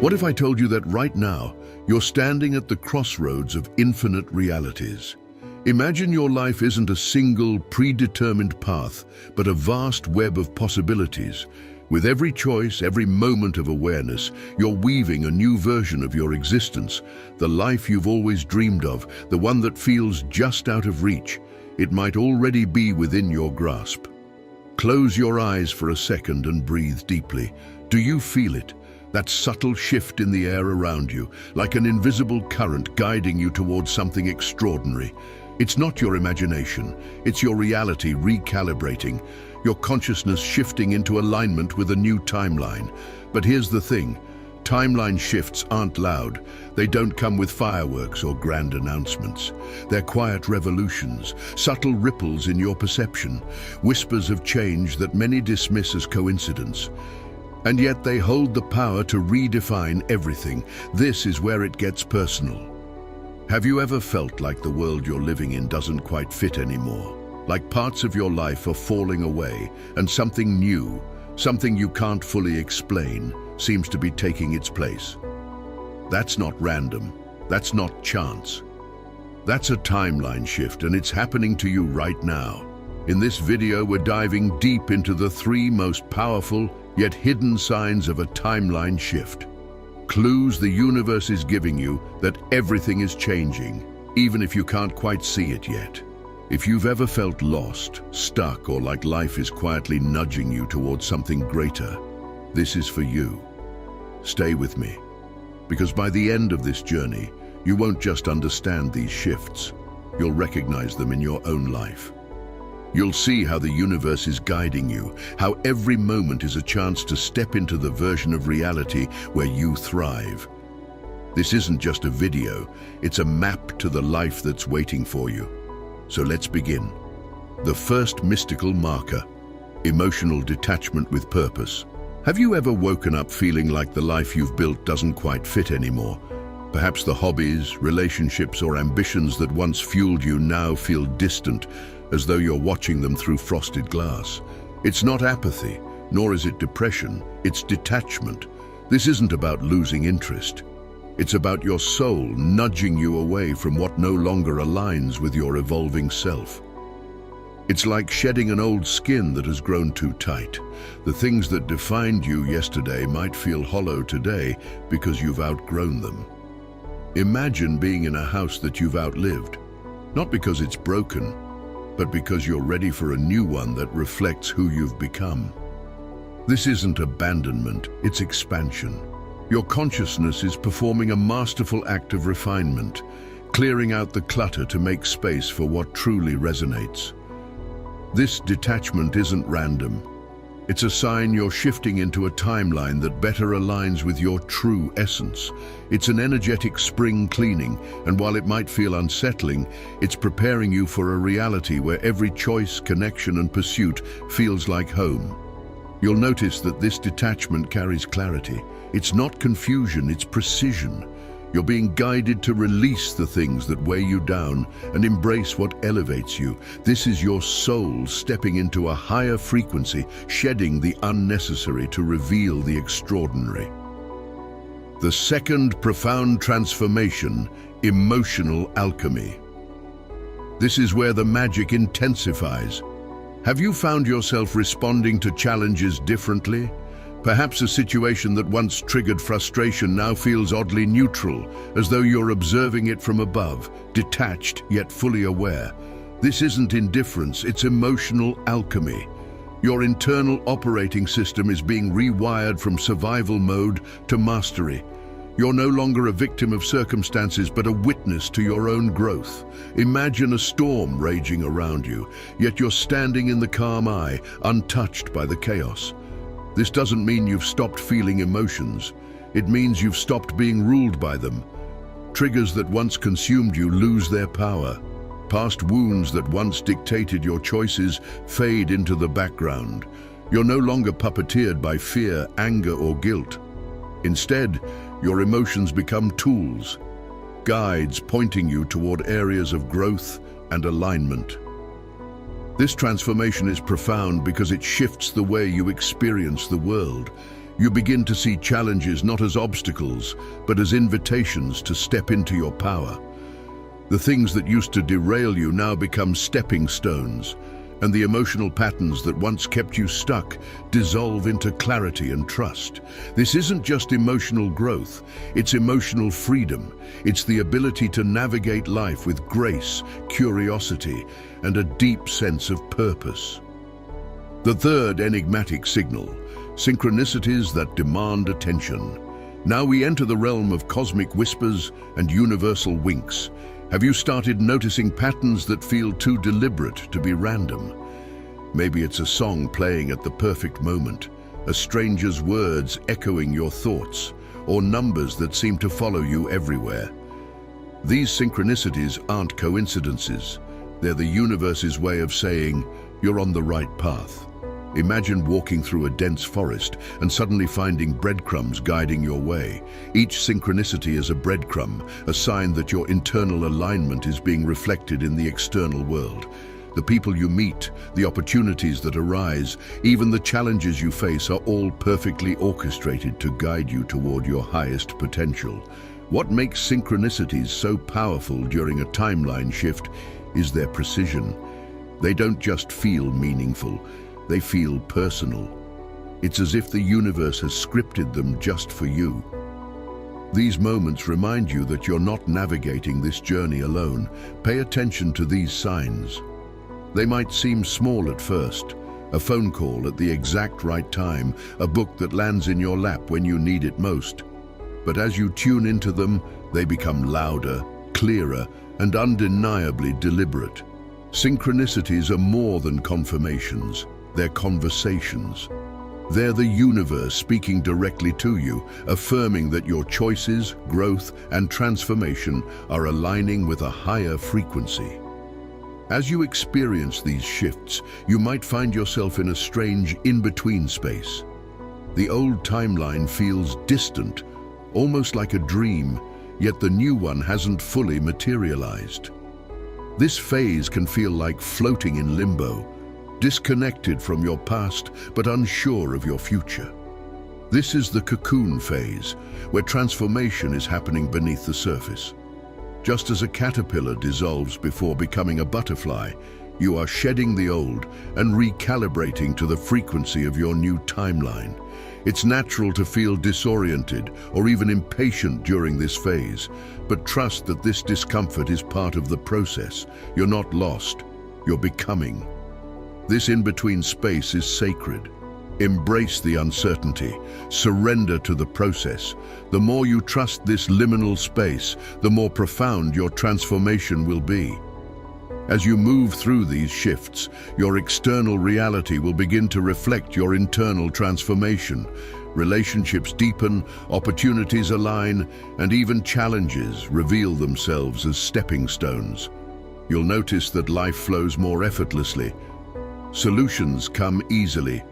What if I told you that right now, you're standing at the crossroads of infinite realities? Imagine your life isn't a single, predetermined path, but a vast web of possibilities. With every choice, every moment of awareness, you're weaving a new version of your existence, the life you've always dreamed of, the one that feels just out of reach. It might already be within your grasp. Close your eyes for a second and breathe deeply. Do you feel it? That subtle shift in the air around you, like an invisible current guiding you towards something extraordinary. It's not your imagination, it's your reality recalibrating, your consciousness shifting into alignment with a new timeline. But here's the thing, timeline shifts aren't loud. They don't come with fireworks or grand announcements. They're quiet revolutions, subtle ripples in your perception, whispers of change that many dismiss as coincidence. And yet they hold the power to redefine everything. This is where it gets personal. Have you ever felt like the world you're living in doesn't quite fit anymore? Like parts of your life are falling away and something new, something you can't fully explain, seems to be taking its place? That's not random. That's not chance. That's a timeline shift, and it's happening to you right now. In this video, we're diving deep into the 3 most powerful yet hidden signs of a timeline shift. Clues the universe is giving you that everything is changing, even if you can't quite see it yet. If you've ever felt lost, stuck, or like life is quietly nudging you towards something greater, this is for you. Stay with me, because by the end of this journey, you won't just understand these shifts, you'll recognize them in your own life. You'll see how the universe is guiding you, how every moment is a chance to step into the version of reality where you thrive. This isn't just a video, it's a map to the life that's waiting for you. So let's begin. The first mystical marker, emotional detachment with purpose. Have you ever woken up feeling like the life you've built doesn't quite fit anymore? Perhaps the hobbies, relationships, or ambitions that once fueled you now feel distant, as though you're watching them through frosted glass. It's not apathy, nor is it depression, it's detachment. This isn't about losing interest. It's about your soul nudging you away from what no longer aligns with your evolving self. It's like shedding an old skin that has grown too tight. The things that defined you yesterday might feel hollow today because you've outgrown them. Imagine being in a house that you've outlived, not because it's broken, but because you're ready for a new one that reflects who you've become. This isn't abandonment, it's expansion. Your consciousness is performing a masterful act of refinement, clearing out the clutter to make space for what truly resonates. This detachment isn't random. It's a sign you're shifting into a timeline that better aligns with your true essence. It's an energetic spring cleaning, and while it might feel unsettling, it's preparing you for a reality where every choice, connection, and pursuit feels like home. You'll notice that this detachment carries clarity. It's not confusion, it's precision. You're being guided to release the things that weigh you down and embrace what elevates you. This is your soul stepping into a higher frequency, shedding the unnecessary to reveal the extraordinary. The second profound transformation, emotional alchemy. This is where the magic intensifies. Have you found yourself responding to challenges differently? Perhaps a situation that once triggered frustration now feels oddly neutral, as though you're observing it from above, detached yet fully aware. This isn't indifference, it's emotional alchemy. Your internal operating system is being rewired from survival mode to mastery. You're no longer a victim of circumstances, but a witness to your own growth. Imagine a storm raging around you, yet you're standing in the calm eye, untouched by the chaos. This doesn't mean you've stopped feeling emotions. It means you've stopped being ruled by them. Triggers that once consumed you lose their power. Past wounds that once dictated your choices fade into the background. You're no longer puppeteered by fear, anger, or guilt. Instead, your emotions become tools, guides pointing you toward areas of growth and alignment. This transformation is profound because it shifts the way you experience the world. You begin to see challenges not as obstacles, but as invitations to step into your power. The things that used to derail you now become stepping stones, and the emotional patterns that once kept you stuck dissolve into clarity and trust. This isn't just emotional growth, it's emotional freedom. It's the ability to navigate life with grace, curiosity, and a deep sense of purpose. The third enigmatic signal: synchronicities that demand attention. Now we enter the realm of cosmic whispers and universal winks. Have you started noticing patterns that feel too deliberate to be random? Maybe it's a song playing at the perfect moment, a stranger's words echoing your thoughts, or numbers that seem to follow you everywhere. These synchronicities aren't coincidences. They're the universe's way of saying, you're on the right path. Imagine walking through a dense forest and suddenly finding breadcrumbs guiding your way. Each synchronicity is a breadcrumb, a sign that your internal alignment is being reflected in the external world. The people you meet, the opportunities that arise, even the challenges you face are all perfectly orchestrated to guide you toward your highest potential. What makes synchronicities so powerful during a timeline shift is their precision. They don't just feel meaningful, they feel personal. It's as if the universe has scripted them just for you. These moments remind you that you're not navigating this journey alone. Pay attention to these signs. They might seem small at first: a phone call at the exact right time, a book that lands in your lap when you need it most. But as you tune into them, they become louder, clearer, and undeniably deliberate. Synchronicities are more than confirmations. They're conversations. They're the universe speaking directly to you, affirming that your choices, growth, and transformation are aligning with a higher frequency. As you experience these shifts, you might find yourself in a strange in-between space. The old timeline feels distant, almost like a dream, yet the new one hasn't fully materialized. This phase can feel like floating in limbo, disconnected from your past but unsure of your future. This is the cocoon phase, where transformation is happening beneath the surface. Just as a caterpillar dissolves before becoming a butterfly, you are shedding the old and recalibrating to the frequency of your new timeline. It's natural to feel disoriented or even impatient during this phase, but trust that this discomfort is part of the process. You're not lost, you're becoming. This in-between space is sacred. Embrace the uncertainty, surrender to the process. The more you trust this liminal space, the more profound your transformation will be. As you move through these shifts, your external reality will begin to reflect your internal transformation. Relationships deepen, opportunities align, and even challenges reveal themselves as stepping stones. You'll notice that life flows more effortlessly. Solutions come easily.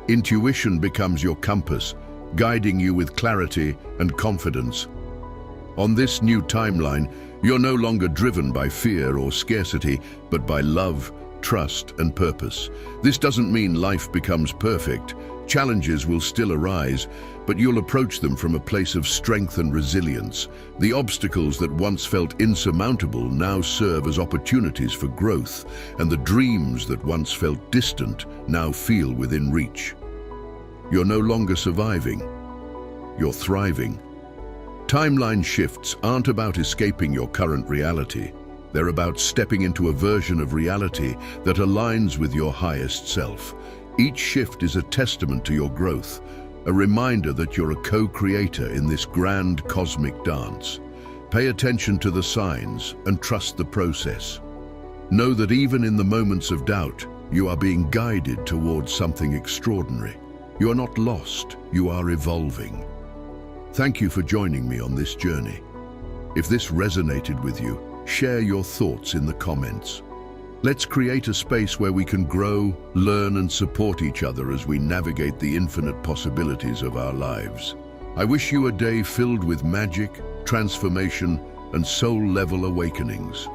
Intuition becomes your compass, guiding you with clarity and confidence. On this new timeline, you're no longer driven by fear or scarcity, but by love, trust, and purpose. This doesn't mean life becomes perfect. Challenges will still arise, but you'll approach them from a place of strength and resilience. The obstacles that once felt insurmountable now serve as opportunities for growth, and the dreams that once felt distant now feel within reach. You're no longer surviving, you're thriving. Timeline shifts aren't about escaping your current reality. They're about stepping into a version of reality that aligns with your highest self. Each shift is a testament to your growth, a reminder that you're a co-creator in this grand cosmic dance. Pay attention to the signs and trust the process. Know that even in the moments of doubt, you are being guided towards something extraordinary. You are not lost, you are evolving. Thank you for joining me on this journey. If this resonated with you, share your thoughts in the comments. Let's create a space where we can grow, learn, and support each other as we navigate the infinite possibilities of our lives. I wish you a day filled with magic, transformation, and soul-level awakenings.